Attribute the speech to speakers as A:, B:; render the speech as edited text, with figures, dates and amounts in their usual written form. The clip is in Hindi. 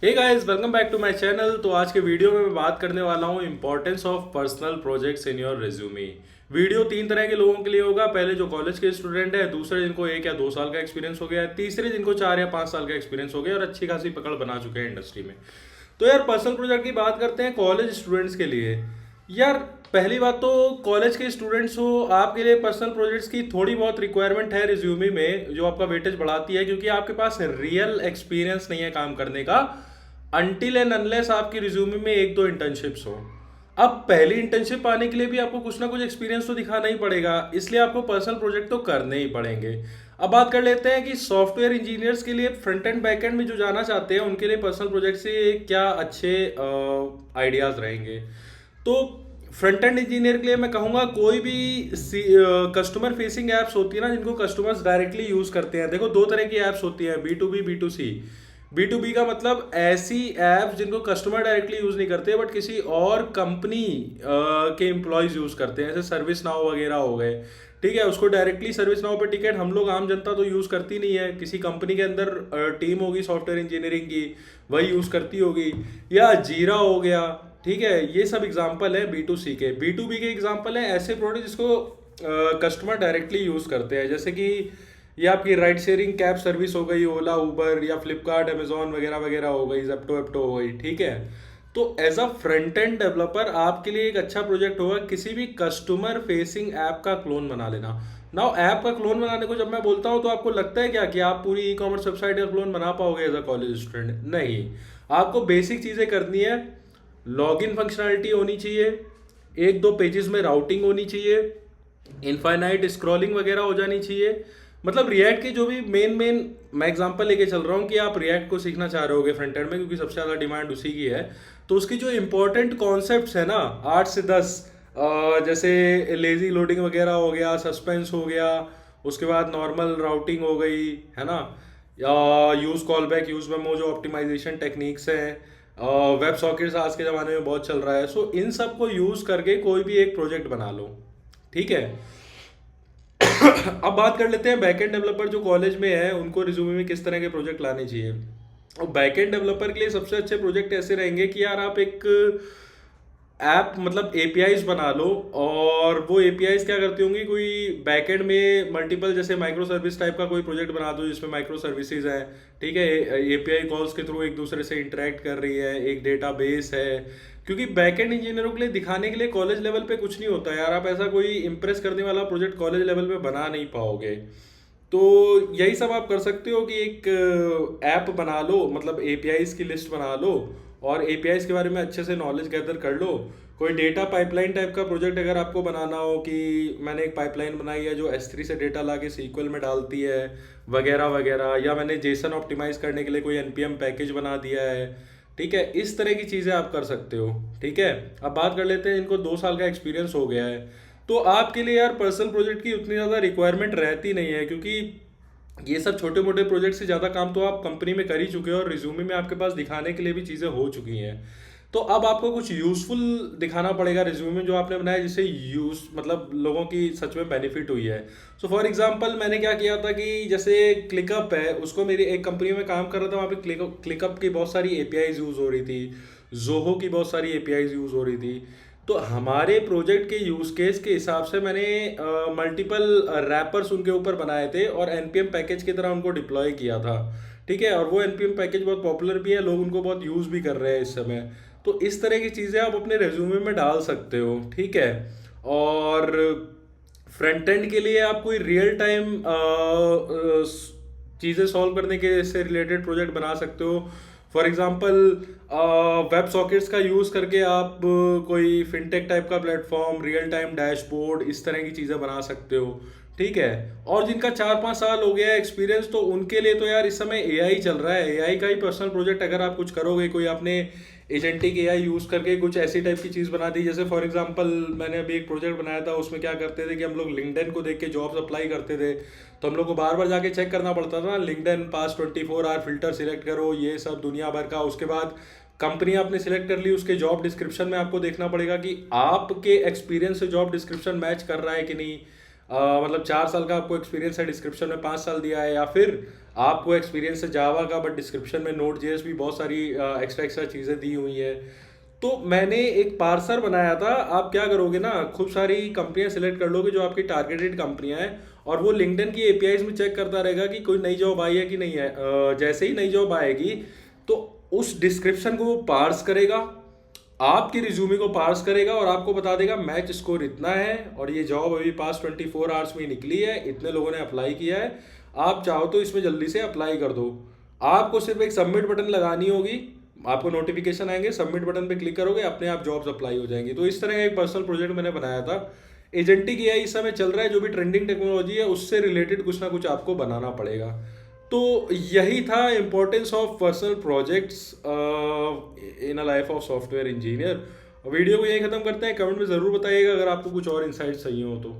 A: Hey guys, welcome back to my channel. तो आज के वीडियो में मैं बात करने वाला हूँ importance of personal projects in your resume. Video तीन तरह के लोगों के लिए होगा। पहले जो कॉलेज के स्टूडेंट है, दूसरे जिनको 1 या 2 साल का एक्सपीरियंस हो गया है, तीसरे जिनको 4 या 5 साल का एक्सपीरियंस हो गया और अच्छी खासी पकड़ बना चुके हैं इंडस्ट्री में। तो यार, पर्सनल प्रोजेक्ट की बात करते हैं कॉलेज स्टूडेंट्स के लिए। यार, पहली बात तो कॉलेज के स्टूडेंट्स हो, आपके लिए पर्सनल प्रोजेक्ट्स की थोड़ी बहुत रिक्वायरमेंट है रिज्यूमे में, जो आपका वेटेज बढ़ाती है, क्योंकि आपके पास रियल एक्सपीरियंस नहीं है काम करने का, अनटिल एंड अनलेस आपकी रिज्यूमे में 1-2 इंटर्नशिप्स हो। अब पहली इंटर्नशिप पाने के लिए भी आपको कुछ ना कुछ एक्सपीरियंस तो दिखाना ही पड़ेगा, इसलिए आपको पर्सनल प्रोजेक्ट तो करने ही पड़ेंगे। अब बात कर लेते हैं कि सॉफ्टवेयर इंजीनियर्स के लिए फ्रंट एंड बैक एंड में जो जाना चाहते हैं उनके लिए पर्सनल प्रोजेक्ट से क्या अच्छे आइडियाज रहेंगे। तो फ्रंट एंड इंजीनियर के लिए मैं कहूँगा कोई भी कस्टमर फेसिंग एप्स होती है ना, जिनको कस्टमर्स डायरेक्टली यूज़ करते हैं। देखो, दो तरह की एप्स होती है, B to B, B to C. B to B का मतलब ऐसी ऐप्स जिनको कस्टमर डायरेक्टली यूज़ नहीं करते बट किसी और कंपनी के एम्प्लॉयज़ यूज़ करते हैं, जैसे सर्विस नाउ वगैरह हो गए। ठीक है, उसको डायरेक्टली सर्विस नाउ पे टिकट हम लोग आम जनता तो यूज़ करती नहीं है, किसी कंपनी के अंदर टीम होगी सॉफ्टवेयर इंजीनियरिंग की, वही यूज़ करती होगी। या जीरा हो गया। ठीक है, ये सब एग्जांपल है बी टू सी के। बी टू बी के एग्जांपल है ऐसे प्रोडक्ट जिसको कस्टमर डायरेक्टली यूज़ करते हैं, जैसे कि ये आपकी राइड शेयरिंग कैब सर्विस हो गई, ओला उबर या फ्लिपकार्ट अमेजोन वगैरह वगैरह हो गई, जेप्टो एप्टो हो गई। ठीक है, तो as a front end developer आपके लिए एक अच्छा प्रोजेक्ट होगा किसी भी कस्टमर फेसिंग ऐप का क्लोन बना लेना। नाउ, ऐप का क्लोन बनाने को जब मैं बोलता हूँ तो आपको लगता है क्या कि आप पूरी ई कॉमर्स वेबसाइट का क्लोन बना पाओगे एज अ कॉलेज स्टूडेंट? नहीं। आपको बेसिक चीज़ें करनी है। लॉगिन फंक्शनैलिटी होनी चाहिए, 1-2 पेजेस में राउटिंग होनी चाहिए, इनफाइनाइट स्क्रॉलिंग वगैरह हो जानी चाहिए। मतलब रिएक्ट के जो भी मेन मेन, मैं एग्जांपल लेके चल रहा हूँ कि आप रिएक्ट को सीखना चाह रहे होगे फ्रंट एंड में, क्योंकि सबसे ज़्यादा डिमांड उसी की है। तो उसकी जो इंपॉर्टेंट कॉन्सेप्ट्स है ना, 8 से 10, जैसे लेजी लोडिंग वगैरह हो गया, सस्पेंस हो गया, उसके बाद नॉर्मल राउटिंग हो गई, है ना, या use call back, use memo, जो ऑप्टिमाइजेशन टेक्निक्स हैं, वेब सॉकेट्स आज के ज़माने में बहुत चल रहा है। सो इन सब को यूज़ करके कोई भी एक प्रोजेक्ट बना लो। ठीक है। अब बात कर लेते हैं बैकएंड डेवलपर जो कॉलेज में है, उनको रिज्यूमे में किस तरह के प्रोजेक्ट लाने चाहिए। और बैकएंड डेवलपर के लिए सबसे अच्छे प्रोजेक्ट ऐसे रहेंगे कि यार आप एक ऐप, मतलब एपीआईज बना लो। और वो एपीआईज क्या करती होंगी, कोई बैकएंड में मल्टीपल, जैसे माइक्रो सर्विस टाइप का कोई प्रोजेक्ट बना दो जिसमें माइक्रो सर्विसेज हैं। ठीक है, एपीआई कॉल्स के थ्रू एक दूसरे से इंटरेक्ट कर रही है, एक डेटाबेस है। क्योंकि बैकएंड इंजीनियरों के लिए दिखाने के लिए कॉलेज लेवल पे कुछ नहीं होता यार, आप ऐसा कोई इंप्रेस करने वाला प्रोजेक्ट कॉलेज लेवल पे बना नहीं पाओगे। तो यही सब आप कर सकते हो कि एक ऐप बना लो, मतलब एपीआईज की लिस्ट बना लो और एपीआईज के बारे में अच्छे से नॉलेज गैदर कर लो। कोई डेटा पाइपलाइन टाइप का प्रोजेक्ट अगर आपको बनाना हो कि मैंने एक पाइपलाइन बनाई है जो S3 से डेटा ला के सीक्वल में डालती है वगैरह वगैरह, या मैंने जेसन ऑप्टिमाइज करने के लिए कोई एनपीएम पैकेज बना दिया है। ठीक है, इस तरह की चीज़ें आप कर सकते हो। ठीक है, अब बात कर लेते हैं इनको 2 साल का एक्सपीरियंस हो गया है, तो आपके लिए यार पर्सनल प्रोजेक्ट की उतनी ज़्यादा रिक्वायरमेंट रहती नहीं है, क्योंकि ये सब छोटे मोटे प्रोजेक्ट से ज़्यादा काम तो आप कंपनी में कर ही चुके हो और रिज्यूमे में आपके पास दिखाने के लिए भी चीज़ें हो चुकी हैं। तो अब आपको कुछ यूज़फुल दिखाना पड़ेगा रिज्यूमे में जो आपने बनाया, जिससे यूज़, मतलब लोगों की सच में बेनिफिट हुई है। सो फॉर एग्जांपल, मैंने क्या किया था कि जैसे क्लिकअप है, उसको मेरी एक कंपनी में काम कर रहा था, वहाँ पे क्लिकअप की बहुत सारी एपीआईज यूज़ हो रही थी, जोहो की बहुत सारी एपीआईज यूज़ हो रही थी। तो हमारे प्रोजेक्ट के यूज़ केस के हिसाब से मैंने मल्टीपल रैपर्स उनके ऊपर बनाए थे और एनपीएम पैकेज की तरह उनको डिप्लॉय किया था। ठीक है, और वो एनपीएम पैकेज बहुत पॉपुलर भी है, लोग उनको बहुत यूज़ भी कर रहे हैं इस समय। तो इस तरह की चीज़ें आप अपने रेज्यूमे में डाल सकते हो। ठीक है, और फ्रंट एंड के लिए आप कोई रियल टाइम चीज़ें सॉल्व करने के से रिलेटेड प्रोजेक्ट बना सकते हो। फॉर एग्जांपल, वेब सॉकेट्स का यूज़ करके आप कोई फिनटेक टाइप का प्लेटफॉर्म, रियल टाइम डैशबोर्ड, इस तरह की चीज़ें बना सकते हो। ठीक है, और जिनका 4-5 साल हो गया है एक्सपीरियंस, तो उनके लिए तो यार इस समय एआई चल रहा है, एआई का ही पर्सनल प्रोजेक्ट अगर आप कुछ करोगे, कोई आपने एजेंटिक एआई यूज़ करके कुछ ऐसी टाइप की चीज़ बना दी। जैसे फॉर एग्जांपल, मैंने अभी एक प्रोजेक्ट बनाया था, उसमें क्या करते थे कि हम लोग लिंक्डइन को देख के जॉब्स अप्लाई करते थे, तो हम लोग को बार बार जाके चेक करना पड़ता था ना, लिंक्डइन पास 24 आवर फिल्टर सिलेक्ट करो, ये सब दुनिया भर का। उसके बाद कंपनी आपने सिलेक्ट कर ली, उसके जॉब डिस्क्रिप्शन में आपको देखना पड़ेगा कि आपके एक्सपीरियंस से जॉब डिस्क्रिप्शन मैच कर रहा है कि नहीं। मतलब 4 साल का आपको एक्सपीरियंस है, डिस्क्रिप्शन में 5 साल दिया है, या फिर आपको एक्सपीरियंस है जावा का बट डिस्क्रिप्शन में नोट जेएस भी बहुत सारी एक्स्ट्रा एक्स्ट्रा चीज़ें दी हुई है। तो मैंने एक पार्सर बनाया था। आप क्या करोगे ना, खूब सारी कंपनियां सिलेक्ट कर लोगे जो आपकी टारगेटेड कंपनियां हैं, और वो लिंक्डइन की एपीआईज में चेक करता रहेगा कि कोई नई जॉब आई है कि नहीं है। जैसे ही नई जॉब आएगी तो उस डिस्क्रिप्शन को वो पार्स करेगा, आपकी रिज्यूमे को पार्स करेगा और आपको बता देगा मैच स्कोर इतना है और ये जॉब अभी पास 24 आवर्स में निकली है, इतने लोगों ने अप्लाई किया है, आप चाहो तो इसमें जल्दी से अप्लाई कर दो। आपको सिर्फ एक सबमिट बटन लगानी होगी, आपको नोटिफिकेशन आएंगे, सबमिट बटन पे क्लिक करोगे, अपने आप जॉब्स अप्लाई हो जाएंगी। तो इस तरह का एक पर्सनल प्रोजेक्ट मैंने बनाया था। एजेंटिक एआई इस समय चल रहा है, जो भी ट्रेंडिंग टेक्नोलॉजी है उससे रिलेटेड कुछ ना कुछ आपको बनाना पड़ेगा। तो यही था importance of personal projects in a life of software engineer. Video को यही खत्म करते हैं। कमेंट में ज़रूर बताइएगा अगर आपको कुछ और इनसाइट चाहिए हो तो।